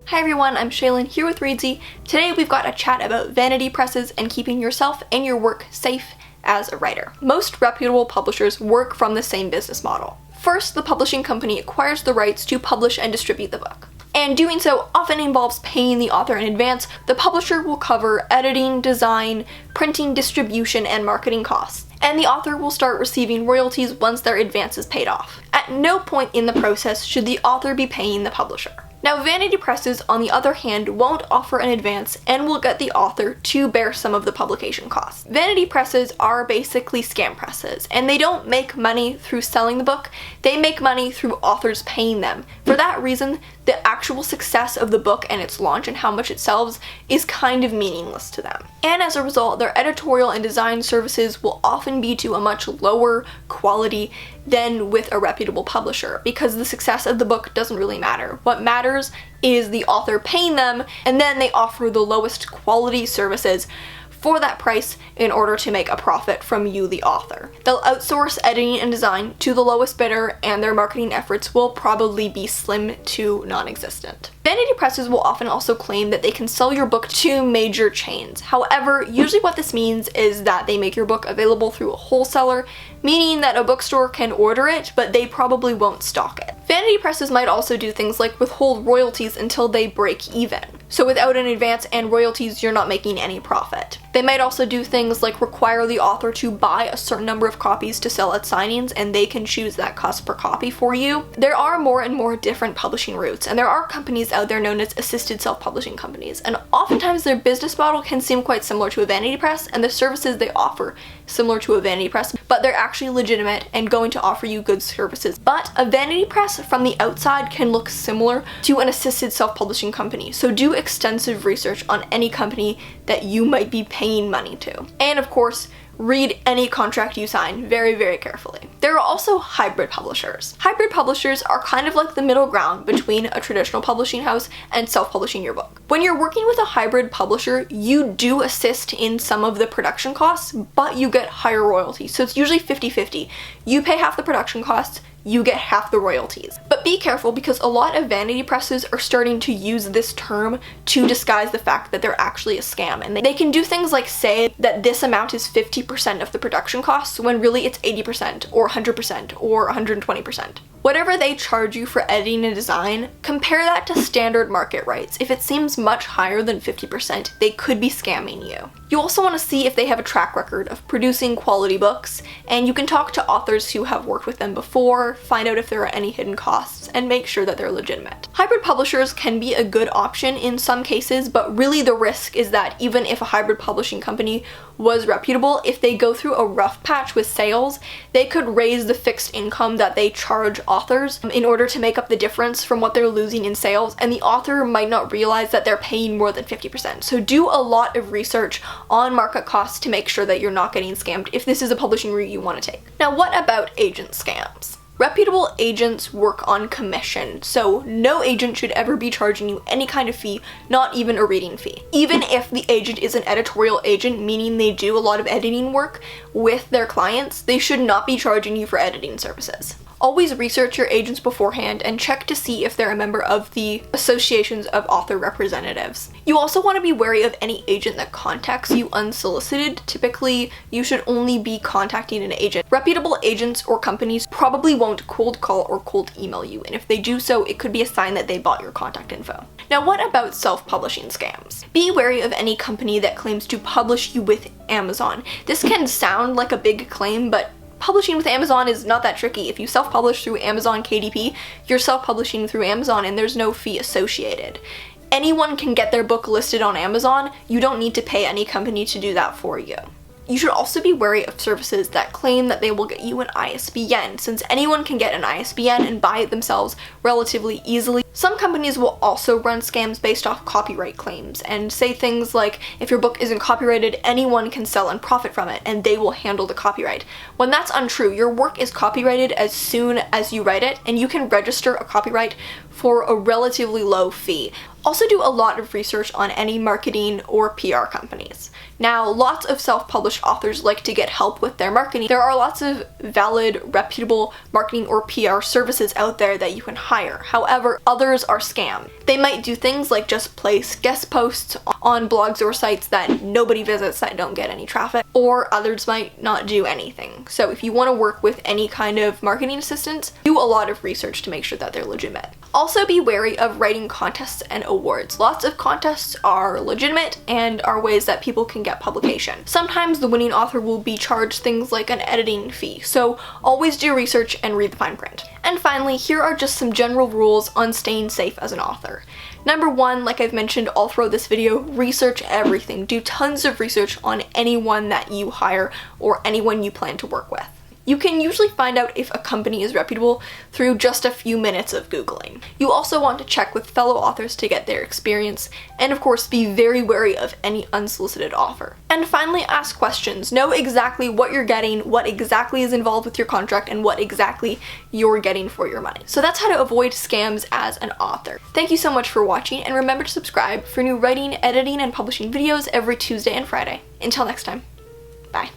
Hi everyone, I'm Shaylin here with Reedsy. Today we've got a chat about vanity presses and keeping yourself and your work safe as a writer. Most reputable publishers work from the same business model. First, the publishing company acquires the rights to publish and distribute the book. And doing so often involves paying the author in advance. The publisher will cover editing, design, printing, distribution, and marketing costs. And the author will start receiving royalties once their advance is paid off. At no point in the process should the author be paying the publisher. Now, vanity presses, on the other hand, won't offer an advance and will get the author to bear some of the publication costs. Vanity presses are basically scam presses, and they don't make money through selling the book, they make money through authors paying them. For that reason, the actual success of the book and its launch and how much it sells is kind of meaningless to them. And as a result, their editorial and design services will often be to a much lower quality than with a reputable publisher, because the success of the book doesn't really matter. What matters is the author paying them, and then they offer the lowest quality services for that price in order to make a profit from you, the author. They'll outsource editing and design to the lowest bidder, and their marketing efforts will probably be slim to non-existent. Vanity presses will often also claim that they can sell your book to major chains. However, usually what this means is that they make your book available through a wholesaler, meaning that a bookstore can order it, but they probably won't stock it. Vanity presses might also do things like withhold royalties until they break even. So without an advance and royalties, you're not making any profit. They might also do things like require the author to buy a certain number of copies to sell at signings, and they can choose that cost per copy for you. There are more and more different publishing routes, and there are companies out there known as assisted self-publishing companies, and oftentimes their business model can seem quite similar to a vanity press, and the services they offer similar to a vanity press, but they're actually legitimate and going to offer you good services. But a vanity press from the outside can look similar to an assisted self-publishing company, so do extensive research on any company that you might be paying money to. And of course, read any contract you sign very, very carefully. There are also hybrid publishers. Hybrid publishers are kind of like the middle ground between a traditional publishing house and self-publishing your book. When you're working with a hybrid publisher, you do assist in some of the production costs, but you get higher royalties. So it's usually 50-50. You pay half the production costs, you get half the royalties. But be careful, because a lot of vanity presses are starting to use this term to disguise the fact that they're actually a scam. And they can do things like say that this amount is 50% of the production costs when really it's 80% or 100% or 120%. Whatever they charge you for editing and design, compare that to standard market rates. If it seems much higher than 50%, they could be scamming you. You also want to see if they have a track record of producing quality books, and you can talk to authors who have worked with them before, find out if there are any hidden costs, and make sure that they're legitimate. Hybrid publishers can be a good option in some cases, but really the risk is that even if a hybrid publishing company was reputable, if they go through a rough patch with sales, they could raise the fixed income that they charge authors in order to make up the difference from what they're losing in sales, and the author might not realize that they're paying more than 50%. So do a lot of research on market costs to make sure that you're not getting scammed if this is a publishing route you want to take. Now, what about agent scams? Reputable agents work on commission, so no agent should ever be charging you any kind of fee, not even a reading fee. Even if the agent is an editorial agent, meaning they do a lot of editing work with their clients, they should not be charging you for editing services. Always research your agents beforehand and check to see if they're a member of the associations of author representatives. You also want to be wary of any agent that contacts you unsolicited. Typically, you should only be contacting an agent. Reputable agents or companies probably won't cold call or cold email you, and if they do so, it could be a sign that they bought your contact info. Now, what about self-publishing scams? Be wary of any company that claims to publish you with Amazon. This can sound like a big claim, but publishing with Amazon is not that tricky. If you self-publish through Amazon KDP, you're self-publishing through Amazon and there's no fee associated. Anyone can get their book listed on Amazon. You don't need to pay any company to do that for you. You should also be wary of services that claim that they will get you an ISBN, since anyone can get an ISBN and buy it themselves relatively easily. Some companies will also run scams based off copyright claims and say things like, if your book isn't copyrighted, anyone can sell and profit from it, and they will handle the copyright. When that's untrue, your work is copyrighted as soon as you write it, and you can register a copyright for a relatively low fee. Also do a lot of research on any marketing or PR companies. Now, lots of self-published authors like to get help with their marketing. There are lots of valid, reputable marketing or PR services out there that you can hire. However, others are scams. They might do things like just place guest posts on blogs or sites that nobody visits that don't get any traffic, or others might not do anything. So if you want to work with any kind of marketing assistants, do a lot of research to make sure that they're legitimate. Also be wary of writing contests and awards. Lots of contests are legitimate and are ways that people can get publication. Sometimes the winning author will be charged things like an editing fee, so always do research and read the fine print. And finally, here are just some general rules on staying safe as an author. Number one, like I've mentioned all throughout this video, research everything. Do tons of research on anyone that you hire or anyone you plan to work with. You can usually find out if a company is reputable through just a few minutes of Googling. You also want to check with fellow authors to get their experience, and of course be very wary of any unsolicited offer. And finally, ask questions. Know exactly what you're getting, what exactly is involved with your contract, and what exactly you're getting for your money. So that's how to avoid scams as an author. Thank you so much for watching, and remember to subscribe for new writing, editing, and publishing videos every Tuesday and Friday. Until next time, bye.